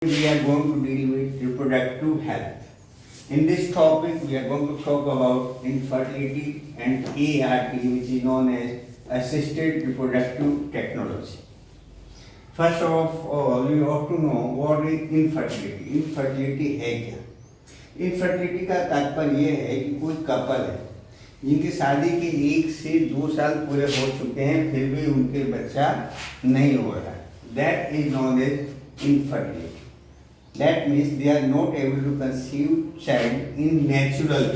We are going to deal with reproductive health. In this topic, we are going to talk about infertility and ART, which is known as assisted reproductive technology. First of all, you have to know what is infertility. Infertility है क्या? Infertility का तात्पर्य ये है कि कोई couple है जिनकी शादी के 1 से 2 साल पूरे हो चुके हैं, फिर भी उनके बच्चा नहीं हो रहा है. That is known as infertility. That means they are not able to conceive child in natural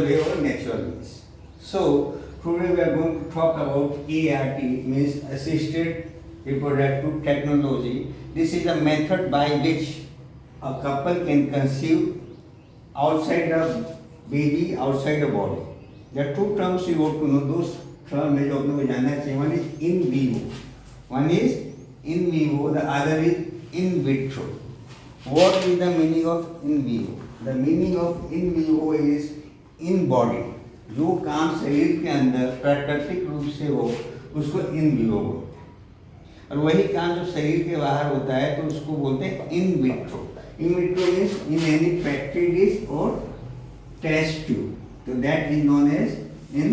way, or natural ways. So today we are going to talk about ART, means assisted reproductive technology. This is a method by which a couple can conceive outside the baby, outside the body. There are two terms you have to know. Those terms जो अपने को जानना चाहिए. One is in vivo. One is in vivo. The other is in vitro. What is the meaning of in vivo? The meaning of in vivo is in body. जो काम शरीर के अंदर प्राकृतिक रूप से हो उसको इन विवो बोलते हैं, और वही काम जो शरीर के बाहर होता है तो उसको बोलते हैं in vitro. In vitro means in any Petri dish और टेस्ट ट्यूब, तो that is known as in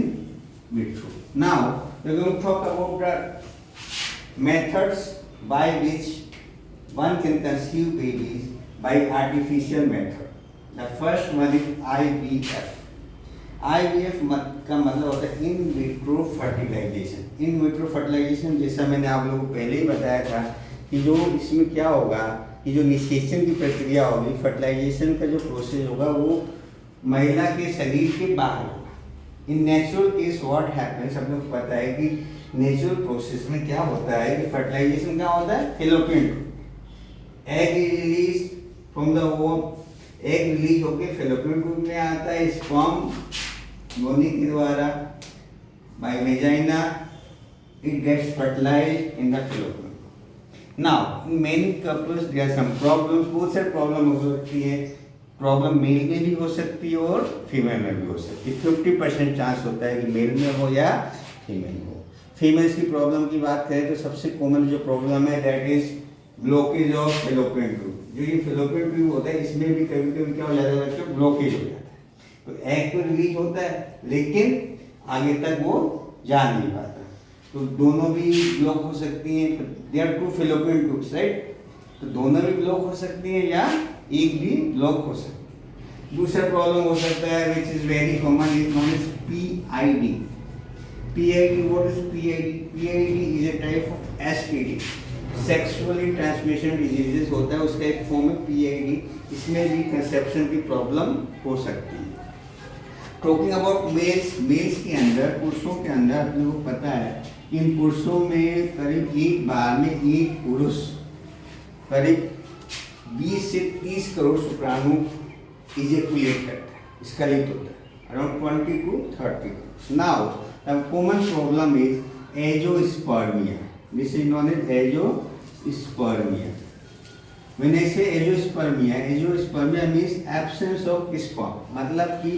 vitro. Now we will talk about the methods by which one can conceive babies by artificial method. The first one is IVF. IVF का मतलब होता है in vitro fertilisation. In vitro fertilisation जैसा मैंने आप लोगों को पहले ही बताया था कि जो इसमें क्या होगा कि जो निषेचन की प्रक्रिया होगी, फर्टिलाइजेशन का जो प्रोसेस होगा वो महिला के शरीर के बाहर होगा. In natural case what happens, सब लोग पता है कि नेचुरल प्रोसेस में क्या होता है कि फर्टिलाइजेशन क्या होता है, fallopian egg release from the womb. Egg release होकर फेलोपियन ट्यूब में आता है. स्पर्म योनि के द्वारा by vagina it gets fertilised in the fallopian. Now in many couples there are some problems. बहुत सारे प्रॉब्लम हो सकती है. प्रॉब्लम मेल में भी हो सकती है और फीमेल में भी हो सकती है. 50% चांस होता है कि मेल में हो या फीमेल में हो. फीमेल्स की प्रॉब्लम की बात करें तो सबसे कॉमन जो प्रॉब्लम है that is blockage of fallopian tube. जो ये फेलोपियन ट्यूब होता है इसमें भी कभी कभी क्या हो जाता है बच्चों, ब्लॉकेज हो जाता है. तो एग तो रिलीज होता है लेकिन आगे तक वो जा नहीं पाता, तो दोनों भी ब्लॉक हो सकती हैं. There are two fallopian tubes right, तो दोनों भी ब्लॉक हो सकती हैं या एक भी ब्लॉक हो सकती है. दूसरा प्रॉब्लम हो सकता है which is very common, is known as PID. PID, what is PID? PID is a type of STD, sexually transmission diseases होता है, उसका एक फॉर्म है PID. इसमें भी कंसेप्शन की प्रॉब्लम हो सकती है. टॉकिंग अबाउट मेल्स, मेल्स के अंदर, पुरुषों के अंदर अपने को पता है इन पुरुषों में करीब एक बार में एक पुरुष करीब 20 से 30 करोड़ शुक्राणु इजेकुलेट करता है, स्खलित होता है, around 20 to 30. Now the common problem is एंजियोस्पर्मिया. This is known as azoospermia. When I say azoospermia means absence of sperm. मतलब कि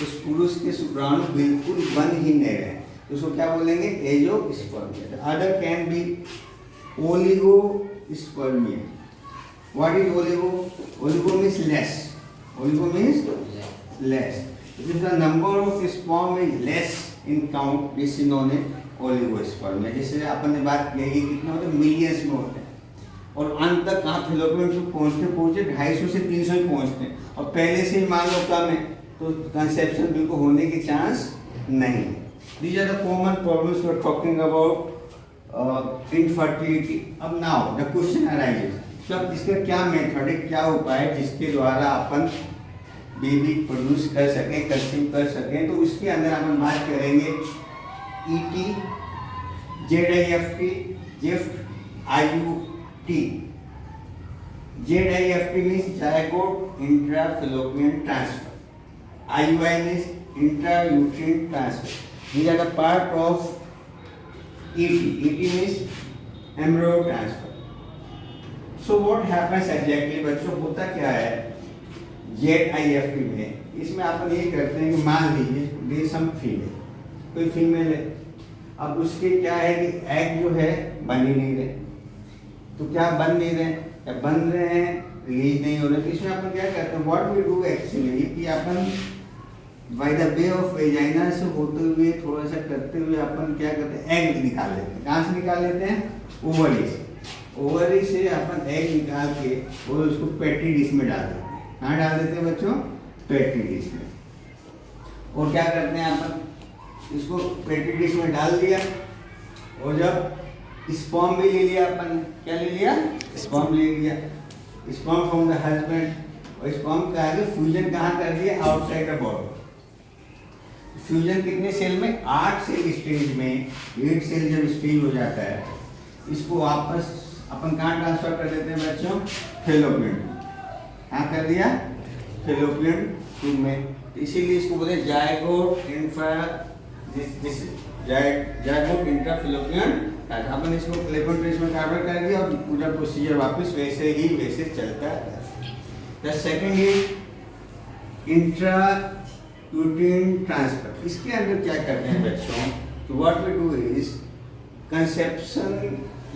उस पुरुष के शुक्राणु बिल्कुल बन ही नहीं रहे, उसको क्या बोलेंगे, azoospermia. The other can be oligospermia. What is oligo? Oligo means less. Oligo means less. If the number of sperm is less in count, this is known as oligospermia. जैसे अपन ने बात की है कितना होता है, मिलियंस में होते हैं, और अंत तक कहाँ फेलोपियन ट्यूब पहुँचते 250 से 300 ही पहुँचते हैं, और पहले से ही मान लो कम है तो कंसेप्शन बिल्कुल होने के चांस नहीं है. These are the common problems we are talking about infertility. अब नाउ द क्वेश्चन अराइजेस, तो अब इसका क्या मेथड है, क्या उपाय है जिसके द्वारा अपन बेबी प्रोड्यूस कर सकें, कंसीव कर सकें. तो उसके अंदर अपन बात करेंगे ET, ZIFT, GIFT, IUT. ZIFT means zygote intrafallopian transfer. IUI means intrauterine transfer. These are the part of ET. ET means embryo transfer. So what happens exactly बच्चों, होता क्या है ZIFT में? इसमें अपन ये करते हैं कि मान लीजिए सम फीमेल, कोई फीमेल है, अब उसके क्या है कि एग जो है बन ही नहीं रहे, तो क्या बन नहीं रहे, या बन रहे हैं, रिलीज नहीं हो रहे, तो इसमें अपन क्या करते हैं, व्हाट वी डू एक्चुअली कि अपन by the way of vagina से होते हुए थोड़ा सा करते हुए अपन क्या करते हैं, एग निकाल लेते हैं। कहाँ से निकाल लेते हैं? ओवरी से। ओवरी से अपन एग निकाल के और उसको पेट्री डिश में डाल देते हैं। कहाँ डाल देते हैं बच्चों? पेट्री डिश में। और क्या करते हैं अपन, इसको पेट्री डिश में डाल दिया और जब स्पर्म भी ले लिया अपन, क्या ले लिया? स्पर्म ले लिया, स्पर्म फ्रॉम द हस्बैंड, और स्पर्म का आगे फ्यूजन कहाँ कर दिया? Outside the body. फ्यूजन कितने सेल में? 8 सेल स्टेज में। 8 सेल जब स्टेज हो जाता है, इसको वापस अपन कहाँ ट्रांसफर कर देते हैं बच्चों? फेलोपियन। कहाँ कर दिया? फेलोपियन ट्यूब में। इसीलिए इसको बोलते हैं जायगोट इंट्राफेलोपियन। अपन इसको फेलोपियन ट्यूब में कन्वर्ट कर दिया और पूरा प्रोसीजर वापस वैसे ही वैसे चलता है। The second is intra uterine transfer. इसके अंदर क्या करते हैं बच्चों? तो what we do is conception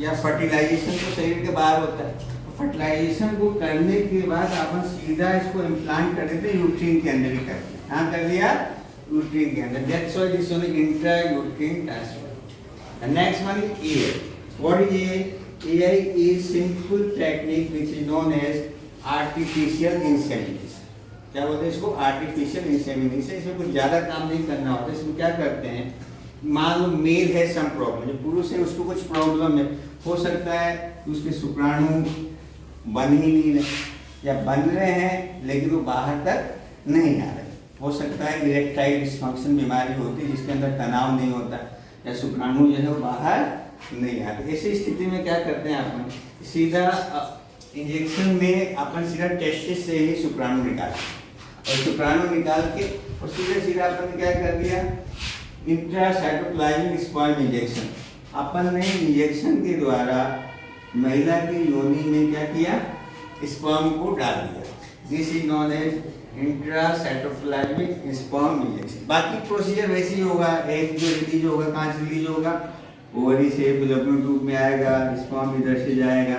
या फर्टिलाइजेशन तो शरीर के बाहर होता है। फर्टिलाइजेशन को करने के बाद अपन सीधा इसको इम्प्लांट कर देते हैं यूट्रीन के अंदर ही करते हैं। कहाँ कर दिया? यूट्रीन के अंदर। That's why this is intra uterine transfer. Next one is AI. What is AI? AI is simple technique which is known as artificial insemination. क्या बोलते हैं इसको? Artificial insemination. इसमें कुछ ज़्यादा काम नहीं करना होता। इसमें क्या करते हैं, मान लो मेल है सम प्रॉब्लम, जो पुरुष है उसको कुछ प्रॉब्लम है, हो सकता है उसके शुक्राणु बन ही नहीं रहे या बन रहे हैं लेकिन वो बाहर तक नहीं आ रहे। हो सकता है इरेक्टाइल डिस्फंक्शन बीमारी होती है जिसके अंदर तनाव नहीं होता या शुक्राणु जो है वो बाहर नहीं आते। ऐसी स्थिति में क्या करते हैं अपन, सीधा इंजेक्शन में अपन सीधा टेस्टिस से ही शुक्राणु निकालते हैं और शुक्राणु निकाल के और सीधा अपन क्या कर दिया, इंट्रासाइटोप्लाज्मिक स्पर्म इंजेक्शन। अपन ने इंजेक्शन के द्वारा महिला की योनि में क्या किया, स्पर्म को डाल दिया। This is known as intracytoplasmic sperm injection. बाकी प्रोसीजर वैसे ही होगा, एग जो रिलीज होगा, कहाँ से रिलीज होगा, ओवरी से फेलोपियन ट्यूब में आएगा, स्पर्म इधर से जाएगा।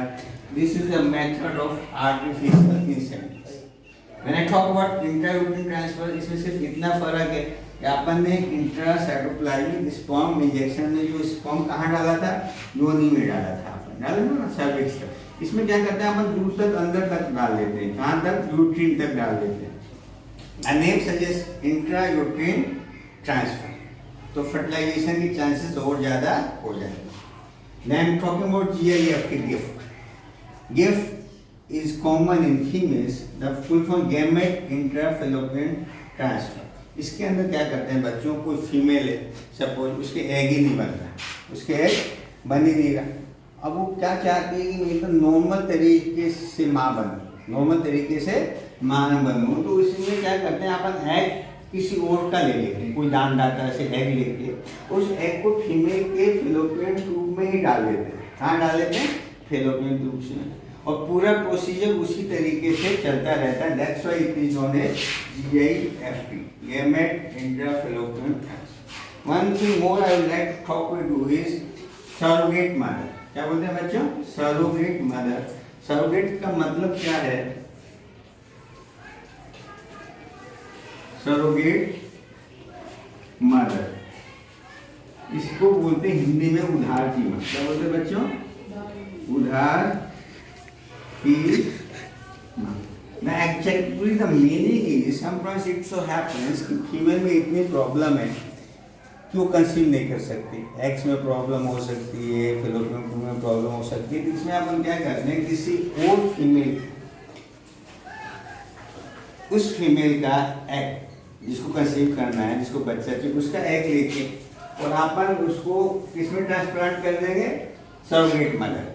This is the method of artificial insemination. When I talk about intrauterine transfer, इसमें सिर्फ इतना फर्क है कि अपन ने इंट्रासाइटोप्लाज्मिक स्पर्म इंजेक्शन में जो स्पर्म कहाँ डाला था, योनि में डाला था, अपन डाला ना सर्विक्स तक। इसमें क्या करते हैं अपन, दूर तक अंदर तक डाल देते हैं, कहाँ तक, यूट्रीन तक डाल देते हैं। नेम सजेस्ट इंट्रायूट्राइन ट्रांसफर, तो फर्टिलाइजेशन की चांसेस और ज़्यादा हो जाएंगे। देन टॉकिंग अबाउट GIF की gift is common in females, the full form gamete intrafallopian transfer। इसके अंदर क्या करते हैं बच्चों, कोई फीमेल है सपोज, उसके एग ही नहीं बन रहा, उसके एग बन ही नहीं रहा। अब वो क्या चाहती है कि मैं तो नॉर्मल तरीके से माँ बनूँ, नॉर्मल तरीके से माँ बनूँ। तो इसमें क्या करते हैं अपन, एग किसी और का ले लेते हैं, कोई दान दाता से एग लेके उस एग को फीमेल के फेलोपियन ट्यूब में ही डाल देते हैं। कहाँ डाल देते हैं, फेलोपियन ट्यूब से, और पूरा प्रोसीजर उसी तरीके से चलता रहता है। That's why it is known as GIFT, gamete intrafallopian transfer। One thing more I would like to talk with you is surrogate mother. क्या बोलते हैं बच्चों, सरोगेट मदर। सरोगेट का मतलब क्या है, सरोगेट मदर, इसको बोलते हैं हिंदी में उधार की माँ। क्या बोलते हैं बच्चों, उधार की माँ। Now actually the meaning is sometimes it so happens कि फीमेल में इतनी प्रॉब्लम है कि वो कंसीव नहीं कर सकती, एक्स में प्रॉब्लम हो सकती है, फेलोपियन ट्यूब में प्रॉब्लम हो सकती है। इसमें अपन क्या करते हैं, किसी और फीमेल, उस फीमेल का एग जिसको कंसीव करना है, जिसको बच्चा चाहिए, उसका एग लेके और अपन उसको किसमें ट्रांसप्लांट कर देंगे, सरोगेट मदर।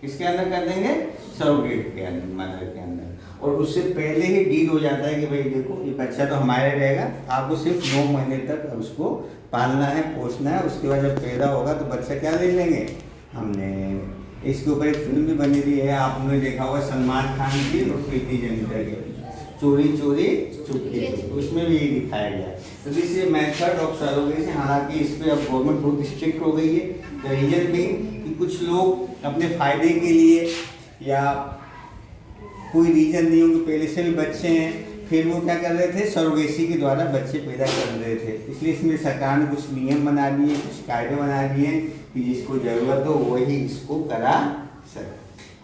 किसके अंदर कर देंगे, सरोगेट के अंदर, मदर के अंदर। और उससे पहले ही डील हो जाता है कि भाई देखो ये बच्चा तो हमारे रहेगा, आपको सिर्फ 9 महीने तक उसको पालना है, पोसना है। उसके बाद जब पैदा होगा तो बच्चा क्या ले लेंगे, हमने। इसके ऊपर एक फिल्म भी बनी हुई है, आपने देखा होगा, सलमान खान की और प्रीति जिंटा की, चोरी चोरी चुपके, उसमें भी ये दिखाया गया है। तो this is method of surrogacy. हालांकि इस पर अब गवर्नमेंट बहुत स्ट्रिक्ट हो गई है। द रीजन भी कि कुछ लोग अपने फायदे के लिए या कोई रीजन नहीं होंगे, पहले से भी बच्चे हैं, फिर वो क्या कर रहे थे, सरोगेसी के द्वारा बच्चे पैदा कर रहे थे। इसलिए इसमें सरकार ने कुछ नियम बना दिए, कुछ कायदे बना दिए कि जिसको ज़रूरत हो वही इसको करा सके।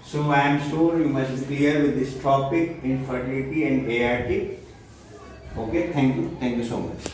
So I am sure you must be clear with this topic, infertility and ART. Okay, thank you so much.